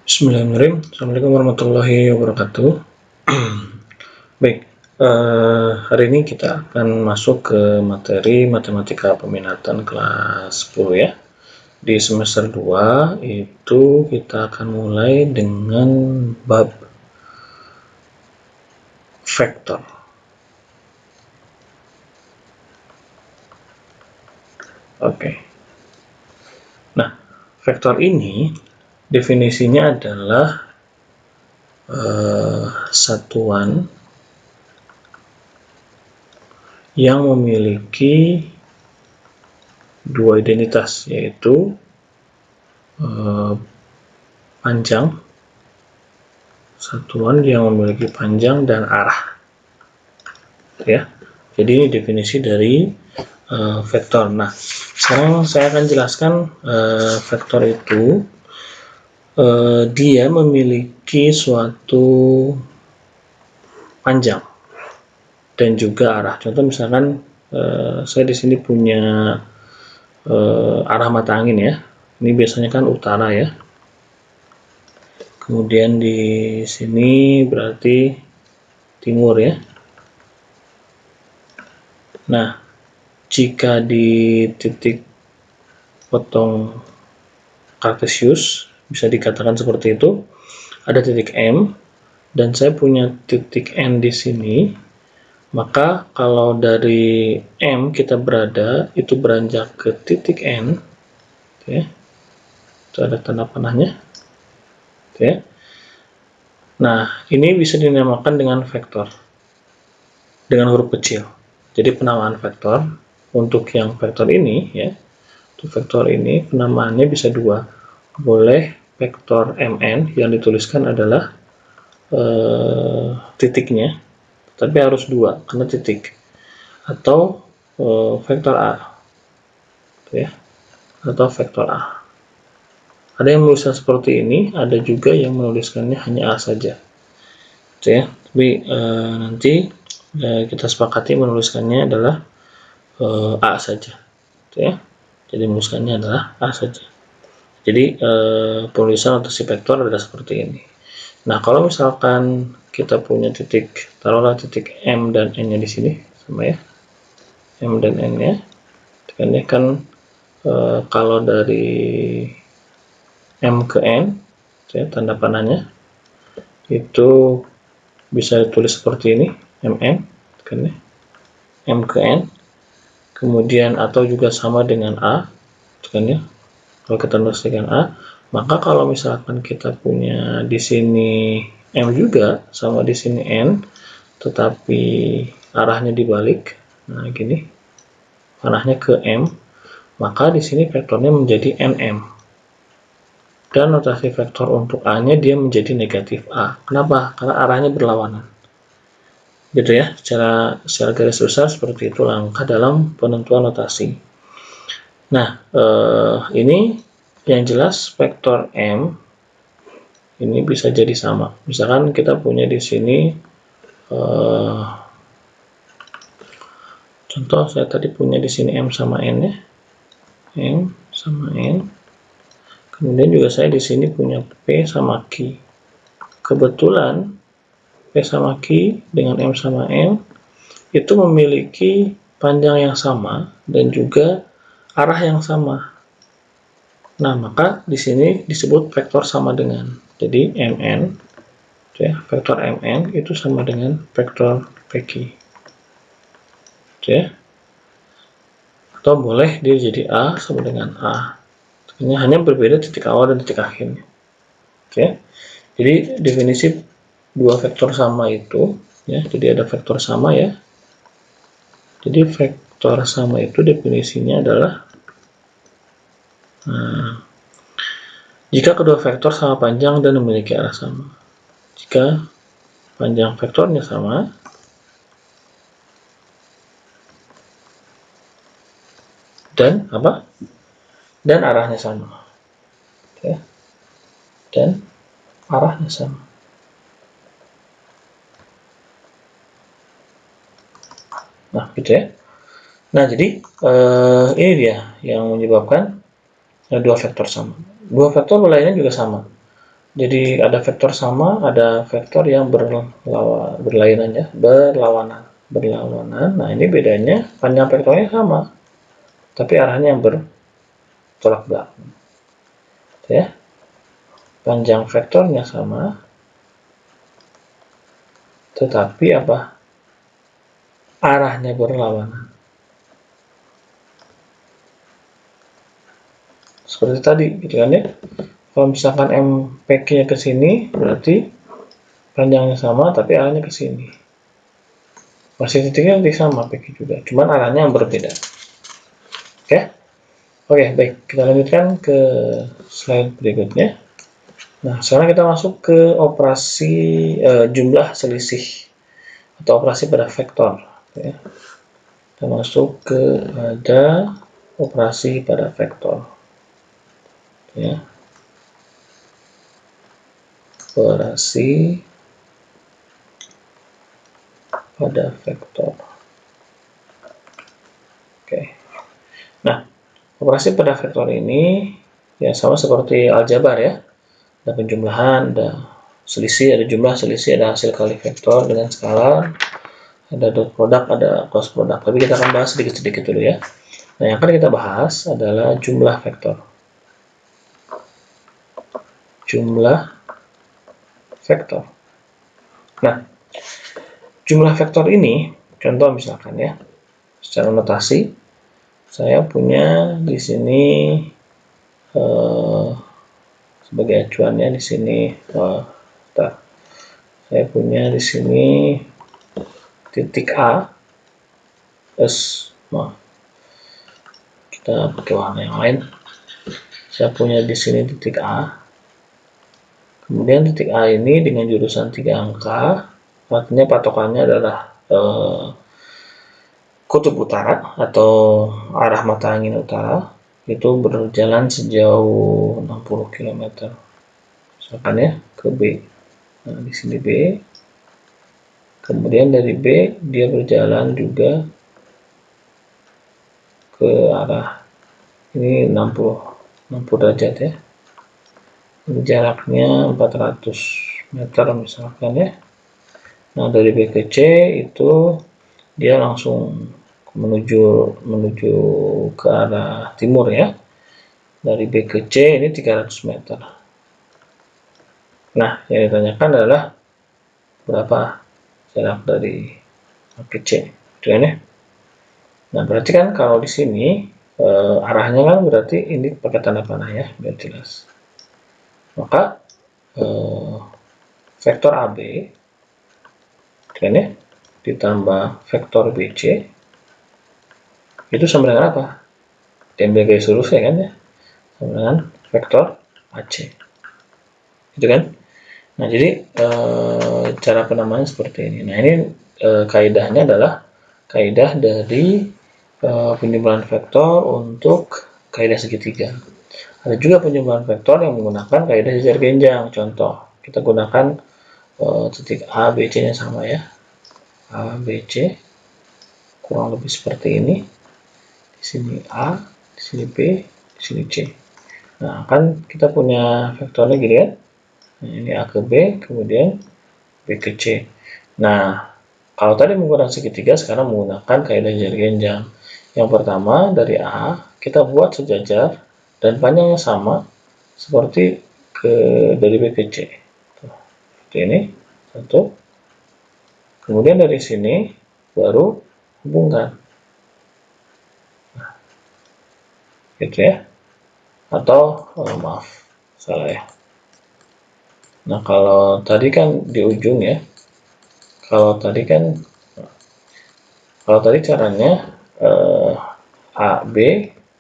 Bismillahirrahmanirrahim. Assalamualaikum warahmatullahi wabarakatuh. Baik, hari ini kita akan masuk ke materi matematika peminatan kelas 10 ya. Di semester 2 itu kita akan mulai dengan bab vektor. Oke. Nah, vektor ini definisinya adalah satuan yang memiliki dua identitas, yaitu panjang, satuan yang memiliki panjang dan arah ya. Jadi ini definisi dari vektor. Nah, sekarang saya akan jelaskan vektor itu dia memiliki suatu panjang dan juga arah. Contoh misalkan saya di sini punya arah mata angin ya. Ini biasanya kan utara ya. Kemudian di sini berarti timur ya. Nah, jika di titik potong Cartesius bisa dikatakan seperti itu, ada titik M dan saya punya titik N di sini, maka kalau dari M kita berada itu beranjak ke titik N ya, itu ada tanda panahnya ya. Nah, ini bisa dinamakan dengan vektor dengan huruf kecil. Jadi penamaan vektor untuk yang vektor ini ya, untuk vektor ini penamaannya bisa dua. Boleh vektor MN yang dituliskan adalah titiknya, tapi harus dua karena titik, atau vektor A ya, atau vektor A. Ada yang menuliskan seperti ini, ada juga yang menuliskannya hanya A saja ya. Tapi nanti kita sepakati menuliskannya adalah A saja ya. Jadi menuliskannya adalah A saja. Jadi penulisan notasi vektor adalah seperti ini. Nah, kalau misalkan kita punya titik, taruhlah titik M dan N-nya di sini sama ya, M dan N-nya, kan kalau dari M ke N, ya, tanda panahnya itu bisa ditulis seperti ini, MN, kan ya, M ke N, kemudian atau juga sama dengan A, kan ya. Kalau kita tuliskan A, maka kalau misalkan kita punya di sini M juga sama di sini N, tetapi arahnya dibalik, nah gini, arahnya ke M, maka di sini vektornya menjadi NM. Dan notasi vektor untuk A-nya dia menjadi negatif A. Kenapa? Karena arahnya berlawanan. Gitu ya, secara garis besar seperti itu langkah dalam penentuan notasi. Nah, ini yang jelas vektor M ini bisa jadi sama. Misalkan kita punya di sini contoh saya tadi punya di sini M sama N ya. M sama N. Kemudian juga saya di sini punya P sama Q. Kebetulan P sama Q dengan M sama N itu memiliki panjang yang sama dan juga arah yang sama. Nah, maka di sini disebut vektor sama dengan. Jadi MN, ya, vektor MN itu sama dengan vektor PQ. Ya. Atau boleh dia jadi A sama dengan A. Hanya berbeda titik awal dan titik akhirnya. Oke. Jadi definisi dua vektor sama itu, ya, jadi ada vektor sama ya. Jadi vektor sama itu definisinya adalah jika kedua vektor sama panjang dan memiliki arah sama. Jika panjang vektornya sama dan apa? Dan arahnya sama. Ya. Dan arahnya sama. Nah, gitu ya. Nah, jadi ini dia yang menyebabkan dua vektor sama. Dua vektor lainnya juga sama. Jadi ada vektor sama, ada vektor yang berlainan ya, berlawanan. Nah, ini bedanya panjang vektornya sama, tapi arahnya yang bertolak belakang. Ya. Panjang vektornya sama, tetapi apa? Arahnya berlawanan. Seperti tadi, gitu kan ya. Kalau misalkan MPQ-nya ke sini, berarti panjangnya sama, tapi arahnya ke sini. Masih titiknya nanti sama PQ juga, cuman arahnya yang berbeda. Oke, baik. Kita lanjutkan ke slide berikutnya. Nah, sekarang kita masuk ke operasi jumlah selisih atau operasi pada vektor. Ya. Kita masuk kepada operasi pada vektor. Ya. Operasi pada vektor. Oke. Nah, operasi pada vektor ini ya sama seperti aljabar ya. Ada penjumlahan, ada selisih, ada jumlah selisih, ada hasil kali vektor dengan skala, ada dot product, ada cross product. Tapi kita akan bahas sedikit-sedikit dulu ya. Nah, yang akan kita bahas adalah jumlah vektor. Jumlah vektor. Nah, jumlah vektor ini, contoh misalkan ya, secara notasi, saya punya di sini sebagai acuannya di sini, saya punya di sini titik A, kita pakai warna yang lain. Saya punya di sini titik A. Kemudian titik A ini dengan jurusan 3 angka, artinya patokannya adalah kutub utara atau arah mata angin utara, itu berjalan sejauh 60 km. Misalkan ya, ke B. Nah, di sini B. Kemudian dari B, dia berjalan juga ke arah ini 60 derajat ya. Jaraknya 400 meter misalkan ya. Nah, dari B ke C itu dia langsung menuju ke arah timur ya. Dari B ke C ini 300 meter. Nah, yang ditanyakan adalah berapa jarak dari A ke C, gitu ya. Nah, berarti kan kalau di sini arahnya kan berarti ini pakai tanda panah ya, biar jelas. Maka vektor AB kan ya, ditambah vektor BC itu sama dengan apa? Diambil garis lurus ya kan ya, sama dengan vektor AC, gitu kan? Nah, jadi cara penamaan seperti ini. Nah, ini kaidahnya adalah kaidah dari penjumlahan vektor untuk kaidah segitiga. Ada juga penjumlahan vektor yang menggunakan kaidah jajar genjang. Contoh, kita gunakan titik A, B, C-nya sama ya. A, B, C kurang lebih seperti ini. Di sini A, di sini B, di sini C. Nah, kan kita punya vektornya gini kan. Nah, ini A ke B, kemudian B ke C. Nah, kalau tadi menggunakan segitiga, sekarang menggunakan kaidah jajar genjang. Yang pertama, dari A, kita buat sejajar dan panjangnya sama seperti dari B ke C. Seperti ini, satu. Kemudian dari sini baru hubungkan. Nah, gitu ya. Atau maaf, salah ya. Nah, kalau tadi kan di ujung ya. Kalau tadi caranya A, B,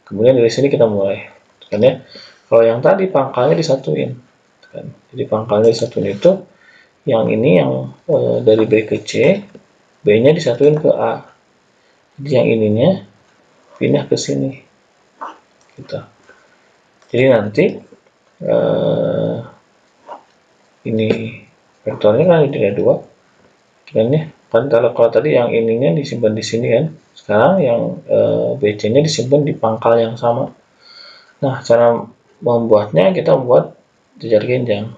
kemudian dari sini kita mulai. Kan ya. Kalau yang tadi pangkalnya disatuin. Kan. Jadi pangkalnya disatuin itu yang ini yang dari B ke C, B-nya disatuin ke A. Jadi yang ininya pindah ke sini. Gitu. Jadi nanti ini vektornya kan ada 2. Kan ya. Kan kalau tadi yang ininya disimpan di sini kan. Sekarang yang BC-nya disimpan di pangkal yang sama. Nah, cara membuatnya kita buat jajar genjang.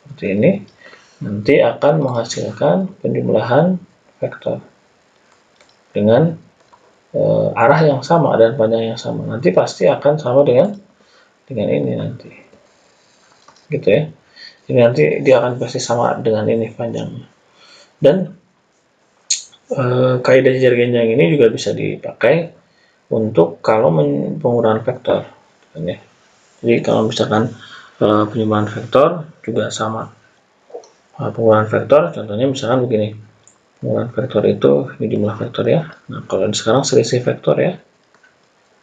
seperti ini, nanti akan menghasilkan penjumlahan vektor dengan arah yang sama dan panjang yang sama. Nanti pasti akan sama dengan ini nanti, gitu ya. Ini nanti dia akan pasti sama dengan ini panjangnya. Dan kaidah jejer genjang ini juga bisa dipakai untuk kalau pengurangan vektor, ya. Jadi kalau misalkan penjumlahan vektor juga sama. Pengurangan vektor contohnya misalkan begini. Pengurangan vektor itu ini jumlah vektor ya. Nah, kalau sekarang selisih vektor ya.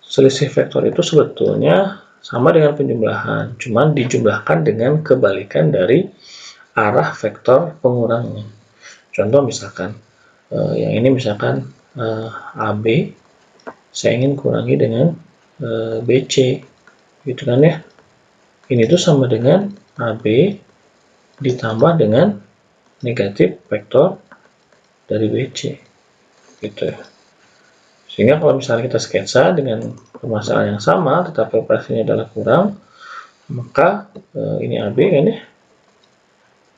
Selisih vektor itu sebetulnya sama dengan penjumlahan, cuman dijumlahkan dengan kebalikan dari arah vektor pengurangnya. Contoh misalkan yang ini misalkan AB, saya ingin kurangi dengan BC, gitu kan ya. Ini tuh sama dengan AB ditambah dengan negatif vektor dari BC, gitu ya. Sehingga kalau misalnya kita sketsa dengan permasalahan yang sama tetapi operasinya adalah kurang, maka ini AB kan ya,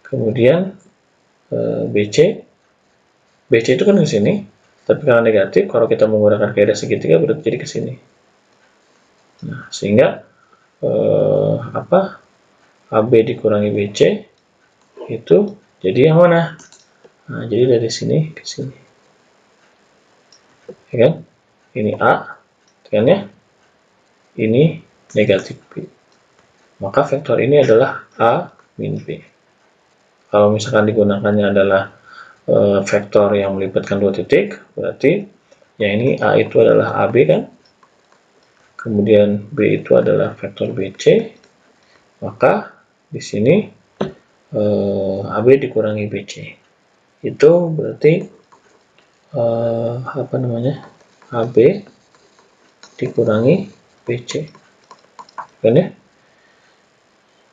kemudian BC itu kan ke sini, tapi karena negatif, kalau kita menggunakan kaidah segitiga berarti jadi ke sini. Nah, sehingga AB dikurangi BC itu jadi yang mana? Nah, jadi dari sini ke sini, ya kan? Ini A, kan ya? Ini negatif B. Maka vektor ini adalah A min B. Kalau misalkan digunakannya adalah vektor yang melibatkan dua titik, berarti yang ini A itu adalah AB kan, kemudian B itu adalah vektor BC, maka di sini AB dikurangi BC itu berarti AB dikurangi BC, kan ya.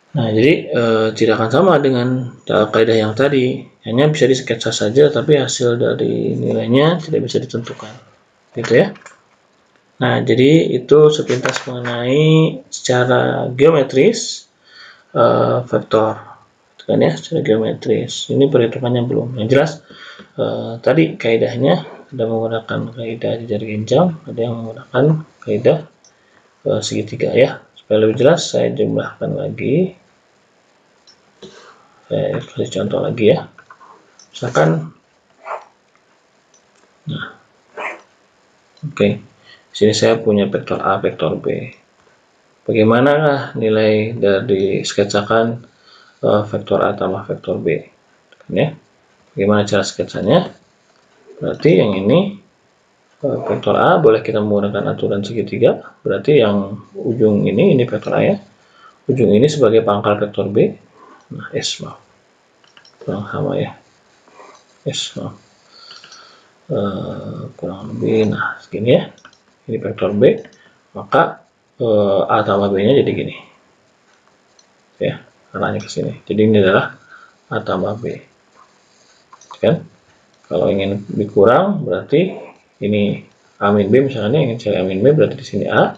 Nah, jadi tidak akan sama dengan kaidah yang tadi, hanya bisa disketsa saja, tapi hasil dari nilainya tidak bisa ditentukan, gitu ya. Nah, jadi itu sepintas mengenai secara geometris vektor, kan ya, secara geometris. Ini perhitungannya belum. Yang jelas tadi kaidahnya ada menggunakan kaidah jejer genjang, ada yang menggunakan kaidah segitiga ya. Supaya lebih jelas saya jumlahkan lagi. Saya kasih contoh lagi ya. Misalkan nah. Oke. Di sini saya punya vektor A, vektor B. Bagaimana nilai dari sketsakan vektor A tambah vektor B? Ya. Bagaimana cara sketsanya? Berarti yang ini vektor A boleh kita menggunakan aturan segitiga. Berarti yang ujung ini vektor A ya. Ujung ini sebagai pangkal vektor B. Nah, S maaf. Kurang sama ya. S maaf. Kurang lebih nah segini ya. Ini vektor B. Maka A tambah B nya jadi gini ya, arahnya ke sini. Jadi ini adalah A tambah B kan. Kalau ingin dikurang berarti ini A min B, misalnya ingin cari A min B berarti di sini A,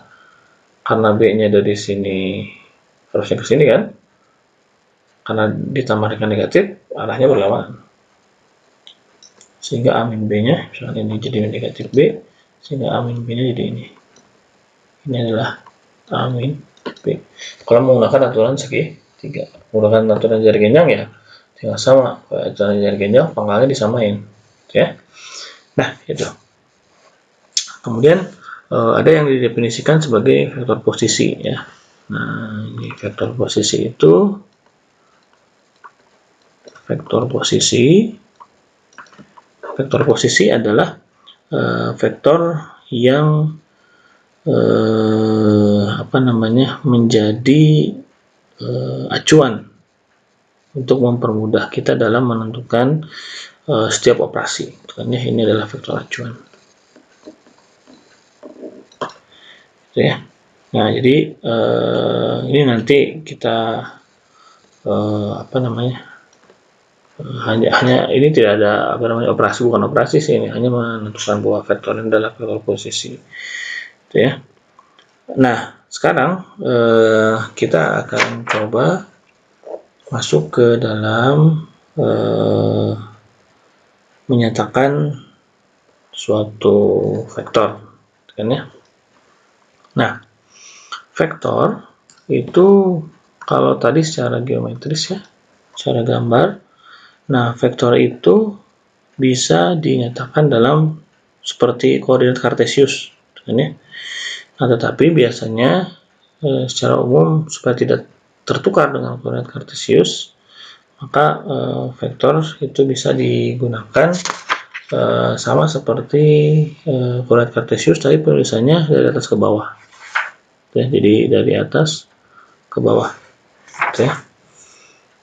karena B nya dari sini harusnya ke sini kan, karena ditambah dengan negatif arahnya berlawanan, sehingga A min B nya misalnya ini jadi negatif B, sehingga A min B nya jadi ini adalah A min B. Kalau menggunakan aturan segitiga, menggunakan aturan jejer genjang ya tinggal sama, aturan jejer genjang pangkalnya disamain ya. Nah, itu. Kemudian ada yang didefinisikan sebagai vektor posisi ya. Nah, ini vektor posisi itu vektor posisi adalah vektor yang menjadi acuan untuk mempermudah kita dalam menentukan setiap operasi. Makanya ini adalah vektor acuan. Ya. Nah, jadi ini nanti kita hanya ini tidak ada operasi, bukan operasi sih, ini hanya menentukan bahwa vektor ini adalah vektor posisi. Itu ya. Nah, sekarang kita akan coba masuk ke dalam menyatakan suatu vektor, kan ya. Nah, vektor itu kalau tadi secara geometris ya, secara gambar. Nah, vektor itu bisa dinyatakan dalam seperti koordinat kartesius, kan ya. Nah, tetapi biasanya secara umum supaya tidak tertukar dengan koordinat kartesius, maka vektor itu bisa digunakan sama seperti koordinat kartesius, tapi penulisannya dari atas ke bawah. Ya, jadi dari atas ke bawah. Ya.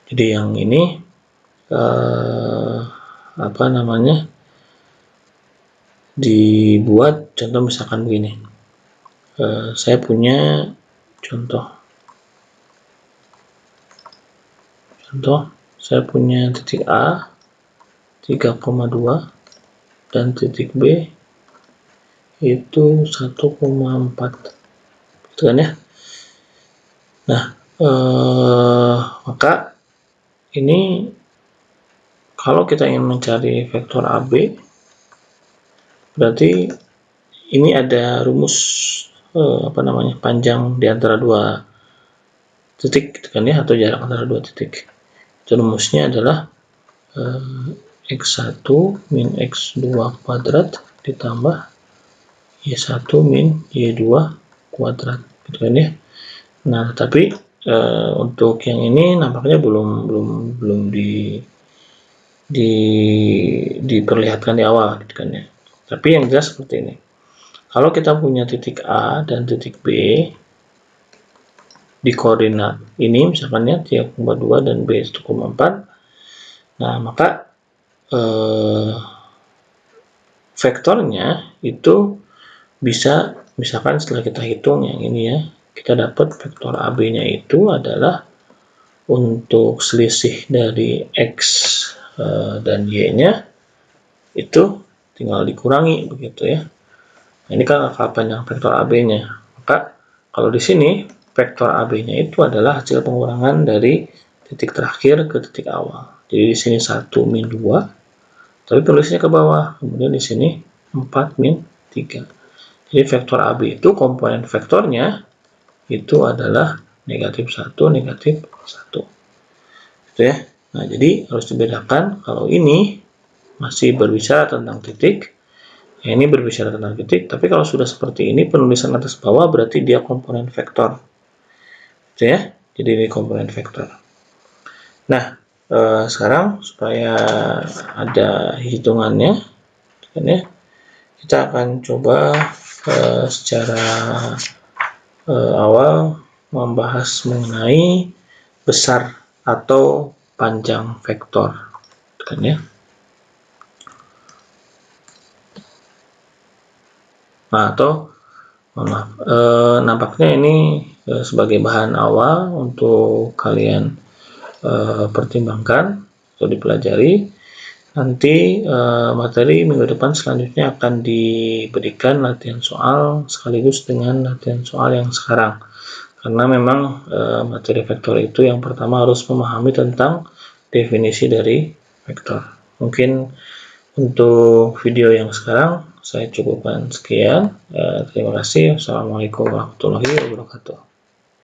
Jadi yang ini dibuat contoh misalkan begini. Saya punya contoh saya punya titik A 3,2 dan titik B itu 1,4, gitu kan ya. Nah, maka ini kalau kita ingin mencari vektor AB, berarti ini ada rumus panjang di antara dua titik, gitu kan ya, atau jarak antara dua titik. Itu rumusnya adalah x1 min x2 kuadrat ditambah y1 min y2 kuadrat, gitu kan ya. Nah, tapi untuk yang ini nampaknya belum diperlihatkan di awal, gitu kan ya. Tapi yang jelas seperti ini. Kalau kita punya titik A dan titik B di koordinat ini, misalkan ya 3,2 dan B 1,4, nah maka vektornya itu bisa, misalkan setelah kita hitung yang ini ya, kita dapat vektor AB-nya itu adalah untuk selisih dari X dan Y-nya itu tinggal dikurangi, begitu ya. Nah, ini kan angka panjang vektor AB-nya. Maka kalau di sini vektor AB-nya itu adalah hasil pengurangan dari titik terakhir ke titik awal. Jadi di sini 1 min 2, tapi tulisnya ke bawah. Kemudian di sini 4 min 3. Jadi vektor AB itu komponen vektornya itu adalah negatif 1, negatif 1. Gitu ya. Nah, jadi harus dibedakan kalau ini masih berbicara tentang titik, ini berbicara tentang titik, tapi kalau sudah seperti ini penulisan atas bawah berarti dia komponen vektor. Gitu ya. Jadi ini komponen vektor. Nah, sekarang supaya ada hitungannya, kan ya, kita akan coba secara awal membahas mengenai besar atau panjang vektor, kan ya. Nah, atau nampaknya ini sebagai bahan awal untuk kalian pertimbangkan atau dipelajari. Nanti materi minggu depan selanjutnya akan diberikan latihan soal sekaligus dengan latihan soal yang sekarang. Karena memang materi vektor itu yang pertama harus memahami tentang definisi dari vektor. Mungkin untuk video yang sekarang saya cukupkan sekian. Terima kasih. Assalamualaikum warahmatullahi wabarakatuh.